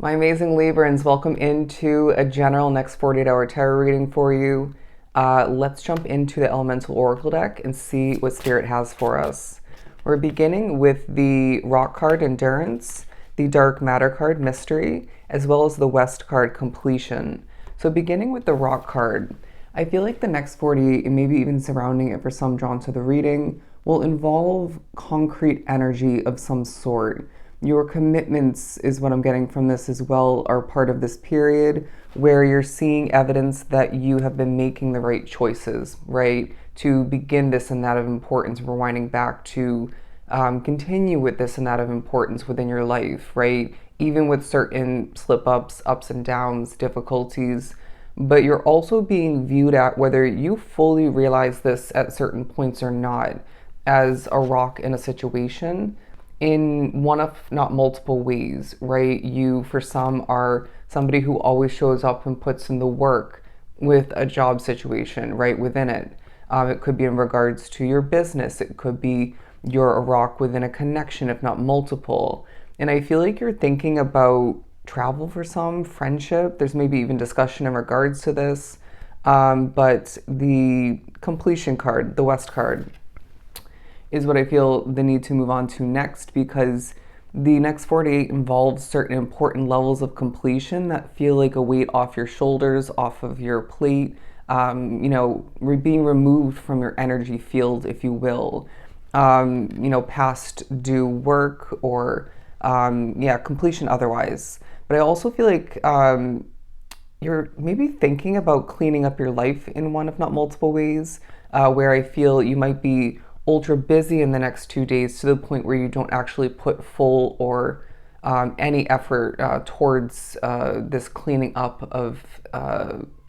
My amazing Librans, welcome into a general next 48-hour tarot reading for you. Let's jump into the Elemental Oracle deck and see what Spirit has for us. We're beginning with the Rock card, Endurance, the Dark Matter card, Mystery, as well as the West card, Completion. So beginning with the Rock card, I feel like the next 40, and maybe even surrounding it for some drawn to the reading, will involve concrete energy of some sort. Your commitments, is what I'm getting from this as well, are part of this period where you're seeing evidence that you have been making the right choices, right? To begin this and that of importance, rewinding back to continue with this and that of importance within your life, right? Even with certain slip-ups, ups and downs, difficulties, but you're also being viewed at, whether you fully realize this at certain points or not, as a rock in a situation in one of not multiple ways, right? You, for some, are somebody who always shows up and puts in the work with a job situation, right, within it. It could be in regards to your business. It could be you're a rock within a connection, if not multiple. And I feel like you're thinking about travel for some, friendship. There's maybe even discussion in regards to this. But the Completion card, the West card, is what I feel the need to move on to next, because the next 48 involves certain important levels of completion that feel like a weight off your shoulders, off of your plate, being removed from your energy field, if you will, past due work or, completion otherwise. But I also feel like you're maybe thinking about cleaning up your life in one, if not multiple ways, where I feel you might be ultra busy in the next 2 days to the point where you don't actually put full or any effort towards this cleaning up of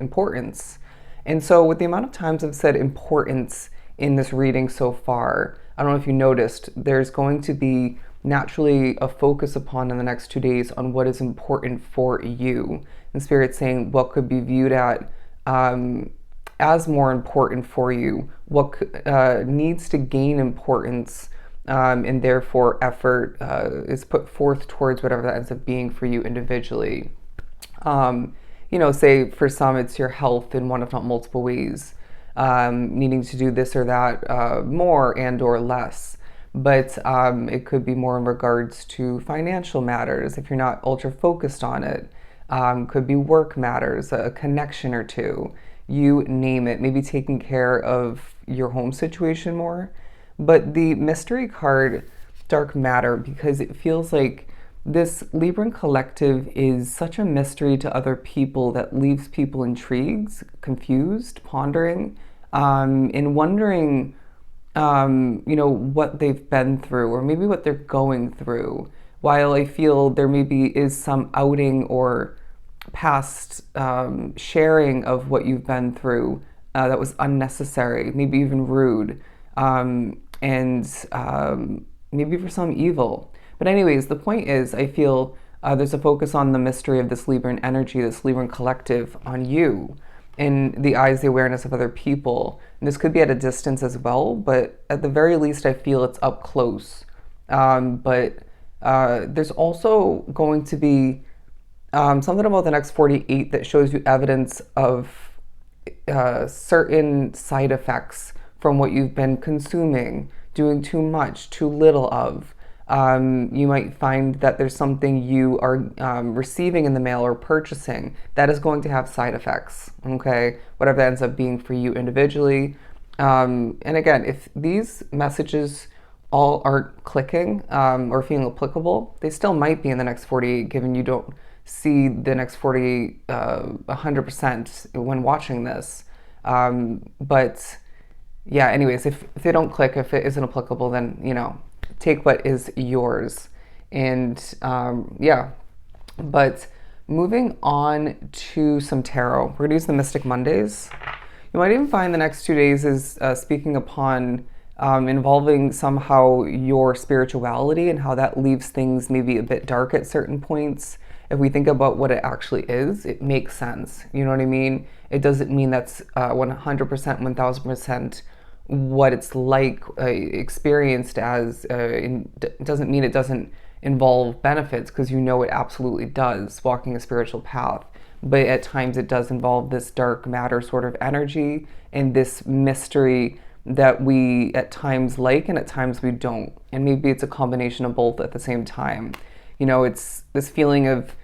importance. And so with the amount of times I've said importance in this reading so far, I don't know if you noticed, there's going to be naturally a focus upon in the next 2 days on what is important for you. And Spirit's saying what could be viewed at as more important for you, what needs to gain importance, and therefore effort is put forth towards whatever that ends up being for you individually. Say for some it's your health in one if not multiple ways, needing to do this or that more and or less. But it could be more in regards to financial matters if you're not ultra focused on it. Could be work matters, a connection or two. You name it, maybe taking care of your home situation more. But the Mystery card, Dark Matter, because it feels like this Libran collective is such a mystery to other people that leaves people intrigued, confused, pondering, and wondering, what they've been through or maybe what they're going through. While I feel there maybe is some outing or past sharing of what you've been through that was unnecessary, maybe even rude, and maybe for some evil. But anyways, the point is, I feel there's a focus on the mystery of this Libran energy, this Libran collective on you, in the eyes, the awareness of other people. And this could be at a distance as well, but at the very least, I feel it's up close. But there's also going to be something about the next 48 that shows you evidence of certain side effects from what you've been consuming, doing too much, too little of. You might find that there's something you are receiving in the mail or purchasing that is going to have side effects, okay? Whatever that ends up being for you individually. And again, if these messages all aren't clicking or feeling applicable, they still might be in the next 48, given you don't see the next 48 100% when watching this. But yeah, anyways, if they don't click, if it isn't applicable, then, take what is yours. And but moving on to some tarot, we're gonna use the Mystic Mondays. You might even find the next 2 days is speaking upon involving somehow your spirituality and how that leaves things maybe a bit dark at certain points. If we think about what it actually is, it makes sense. You know what I mean? It doesn't mean that's 100%, 1000% what it's like experienced as. It doesn't mean it doesn't involve benefits, because you know it absolutely does, walking a spiritual path. But at times it does involve this dark matter sort of energy and this mystery that we at times like and at times we don't. And maybe it's a combination of both at the same time. You know, it's this feeling of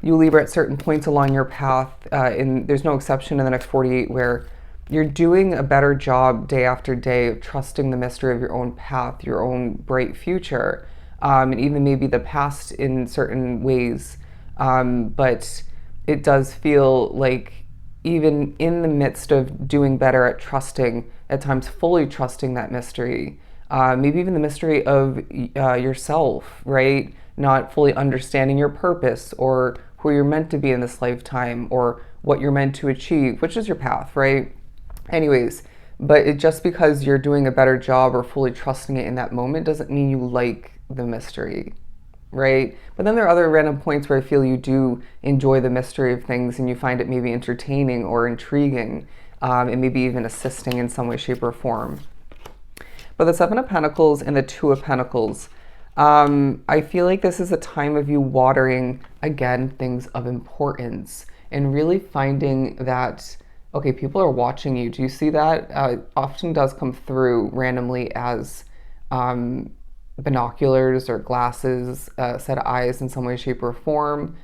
you, Libra, at certain points along your path, and there's no exception in the next 48, where you're doing a better job day after day of trusting the mystery of your own path, your own bright future, and even maybe the past in certain ways. But it does feel like even in the midst of doing better at trusting, at times fully trusting that mystery, maybe even the mystery of yourself, right? Not fully understanding your purpose or who you're meant to be in this lifetime or what you're meant to achieve, which is your path, right? Anyways, but just because you're doing a better job or fully trusting it in that moment doesn't mean you like the mystery, right? But then there are other random points where I feel you do enjoy the mystery of things and you find it maybe entertaining or intriguing, and maybe even assisting in some way, shape, or form. But the Seven of Pentacles and the Two of Pentacles, I feel like this is a time of you watering, again, things of importance and really finding that, okay, people are watching you. Do you see that? Often does come through randomly as binoculars or glasses, a set of eyes in some way, shape, or form.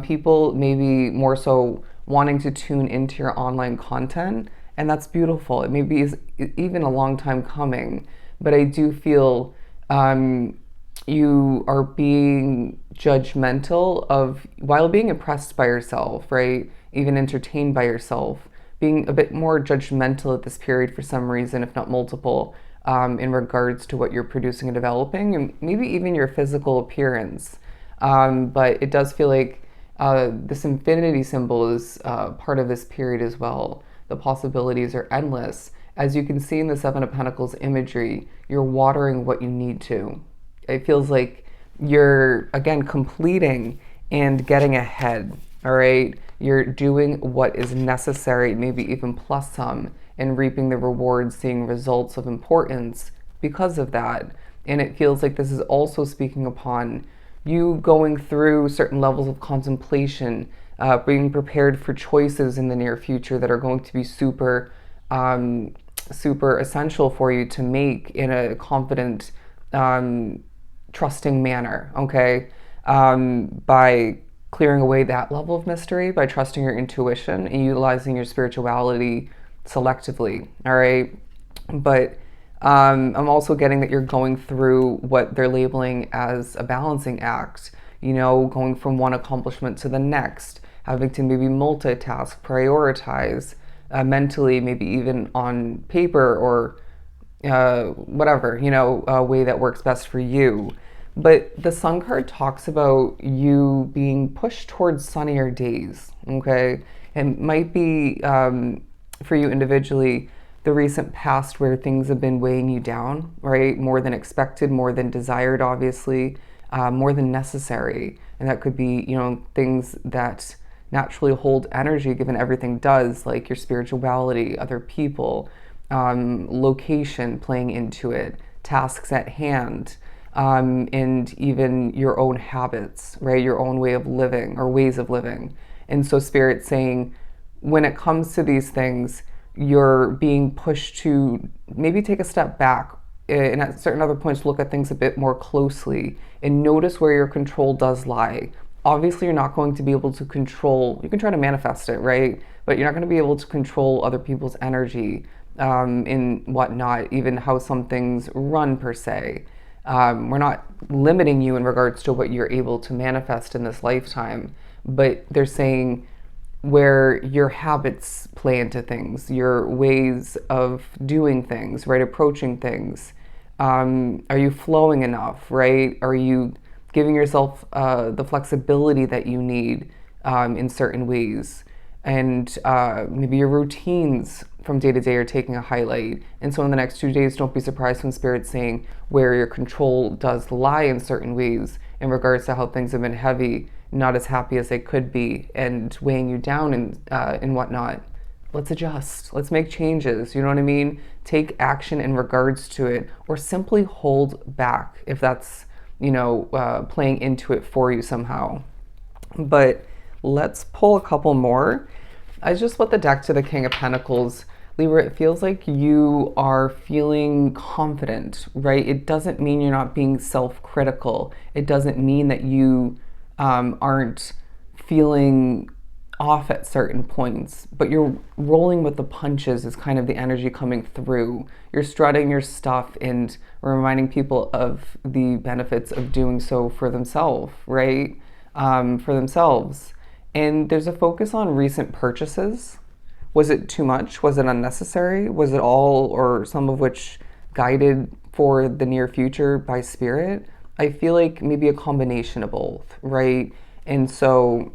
People maybe more so wanting to tune into your online content, and that's beautiful. It maybe is even a long time coming, but I do feel you are being judgmental of, while being impressed by yourself, right? Even entertained by yourself, being a bit more judgmental at this period for some reason, if not multiple, in regards to what you're producing and developing, and maybe even your physical appearance. But it does feel like this infinity symbol is part of this period as well. The possibilities are endless. As you can see in the Seven of Pentacles imagery, you're watering what you need to. It feels like you're, again, completing and getting ahead, all right? You're doing what is necessary, maybe even plus some, and reaping the rewards, seeing results of importance because of that. And it feels like this is also speaking upon you going through certain levels of contemplation, being prepared for choices in the near future that are going to be super essential for you to make in a confident, trusting manner, okay? By clearing away that level of mystery, by trusting your intuition and utilizing your spirituality selectively, all right? But I'm also getting that you're going through what they're labeling as a balancing act, you know, going from one accomplishment to the next, having to maybe multitask, prioritize mentally, maybe even on paper or whatever, you know, a way that works best for you. But the Sun card talks about you being pushed towards sunnier days, okay? It might be, for you individually, the recent past where things have been weighing you down, right? More than expected, more than desired, obviously, more than necessary. And that could be, you know, things that naturally hold energy given everything does, like your spirituality, other people, location playing into it, tasks at hand, and even your own habits, right? Your own way of living or ways of living. And so Spirit's saying, when it comes to these things, you're being pushed to maybe take a step back and at certain other points look at things a bit more closely and notice where your control does lie. Obviously, you're not going to be able to control, you can try to manifest it, right? But you're not going to be able to control other people's energy and whatnot, even how some things run per se. We're not limiting you in regards to what you're able to manifest in this lifetime, but they're saying where your habits play into things, your ways of doing things, right? Approaching things. Are you flowing enough, right? Are you giving yourself the flexibility that you need in certain ways? And maybe your routines from day to day are taking a highlight. And so in the next 2 days, don't be surprised when Spirit's saying where your control does lie in certain ways in regards to how things have been heavy, not as happy as they could be, and weighing you down and whatnot. Let's adjust. Let's make changes. You know what I mean? Take action in regards to it, or simply hold back if that's, playing into it for you somehow. But let's pull a couple more. I just put the deck to the King of Pentacles. Libra, it feels like you are feeling confident, right? It doesn't mean you're not being self-critical. It doesn't mean that you aren't feeling off at certain points, but you're rolling with the punches is kind of the energy coming through. You're strutting your stuff and reminding people of the benefits of doing so for themselves, right? For themselves. And there's a focus on recent purchases. Was it too much? Was it unnecessary? Was it all or some of which guided for the near future by spirit? I feel like maybe a combination of both, right? And so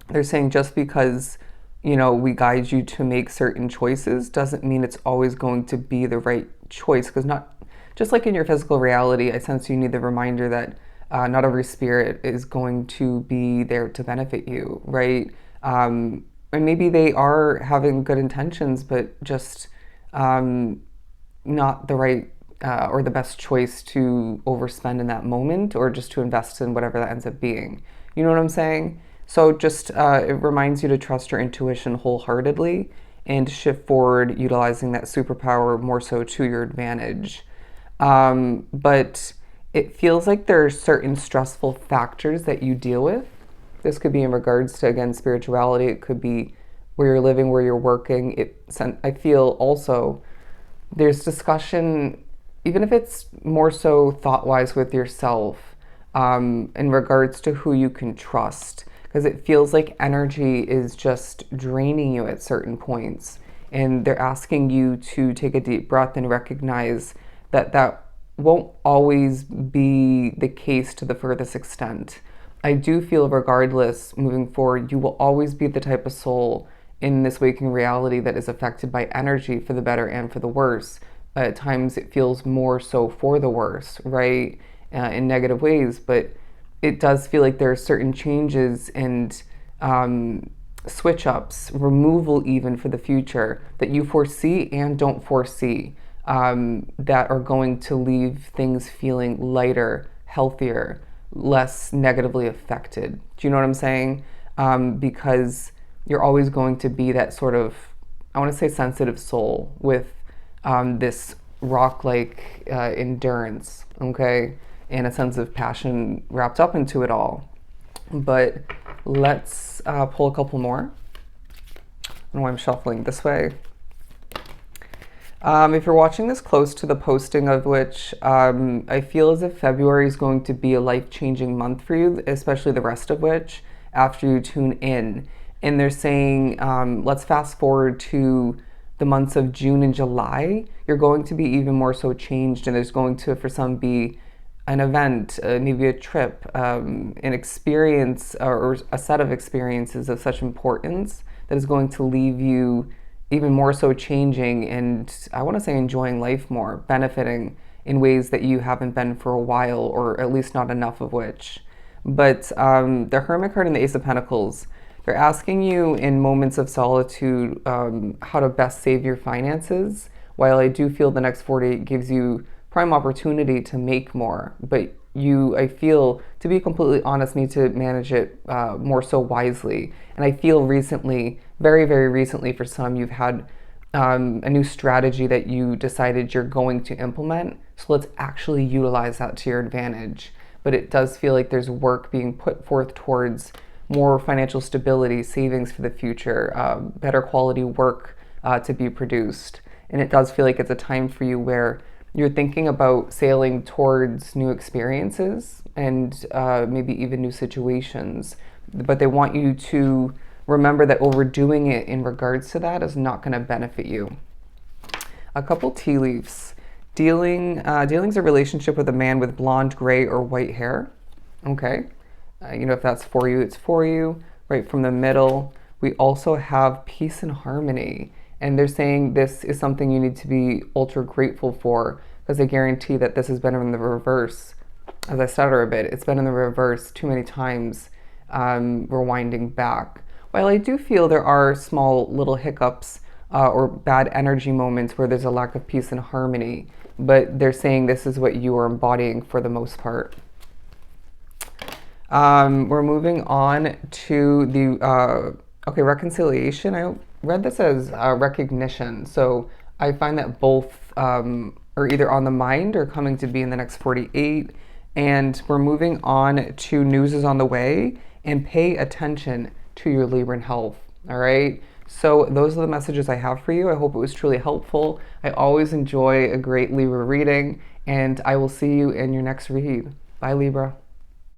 they're saying just because, we guide you to make certain choices doesn't mean it's always going to be the right choice. Because not just like in your physical reality, I sense you need the reminder that not every spirit is going to be there to benefit you, right? And maybe they are having good intentions, but just not the right or the best choice to overspend in that moment, or just to invest in whatever that ends up being. You know what I'm saying? So just it reminds you to trust your intuition wholeheartedly and shift forward, utilizing that superpower more so to your advantage. But it feels like there are certain stressful factors that you deal with. This could be in regards to, again, spirituality. It could be where you're living, where you're working. I feel also there's discussion, even if it's more so thought-wise with yourself, in regards to who you can trust. Because it feels like energy is just draining you at certain points. And they're asking you to take a deep breath and recognize that that won't always be the case to the furthest extent. I do feel regardless, moving forward, you will always be the type of soul in this waking reality that is affected by energy for the better and for the worse. At times it feels more so for the worse, right? In negative ways, but it does feel like there are certain changes and switch ups, removal even for the future that you foresee and don't foresee, that are going to leave things feeling lighter, healthier, less negatively affected. Do you know what I'm saying? Because you're always going to be that sort of, I want to say, sensitive soul with this rock-like endurance, okay? And a sense of passion wrapped up into it all. But let's pull a couple more. I don't know why I'm shuffling this way. If you're watching this close to the posting of which, I feel as if February is going to be a life-changing month for you, especially the rest of which, after you tune in. And they're saying, let's fast forward to the months of June and July. You're going to be even more so changed, and there's going to, for some, be an event, maybe a trip, an experience, or a set of experiences of such importance that is going to leave you even more so changing and, I want to say, enjoying life more, benefiting in ways that you haven't been for a while, or at least not enough of which. But the Hermit card and the Ace of Pentacles, they're asking you in moments of solitude how to best save your finances, while I do feel the next 48 gives you prime opportunity to make more, but you, I feel, to be completely honest, need to manage it more so wisely. And I feel recently, very, very recently for some, you've had a new strategy that you decided you're going to implement. So let's actually utilize that to your advantage. But it does feel like there's work being put forth towards more financial stability, savings for the future, better quality work to be produced. And it does feel like it's a time for you where you're thinking about sailing towards new experiences and maybe even new situations. But they want you to remember that overdoing it in regards to that is not going to benefit you. A couple tea leaves. Dealing's a relationship with a man with blonde, gray, or white hair. Okay. If that's for you, it's for you. Right from the middle, we also have peace and harmony. And they're saying this is something you need to be ultra grateful for, because I guarantee that this has been in the reverse. As I stutter a bit, it's been in the reverse too many times, rewinding back. While I do feel there are small little hiccups or bad energy moments where there's a lack of peace and harmony, but they're saying this is what you are embodying for the most part. We're moving on to the okay, reconciliation. I read this as recognition. So I find that both are either on the mind or coming to be in the next 48. And we're moving on to news is on the way, and pay attention to your Libran health. All right. So those are the messages I have for you. I hope it was truly helpful. I always enjoy a great Libra reading, and I will see you in your next read. Bye, Libra.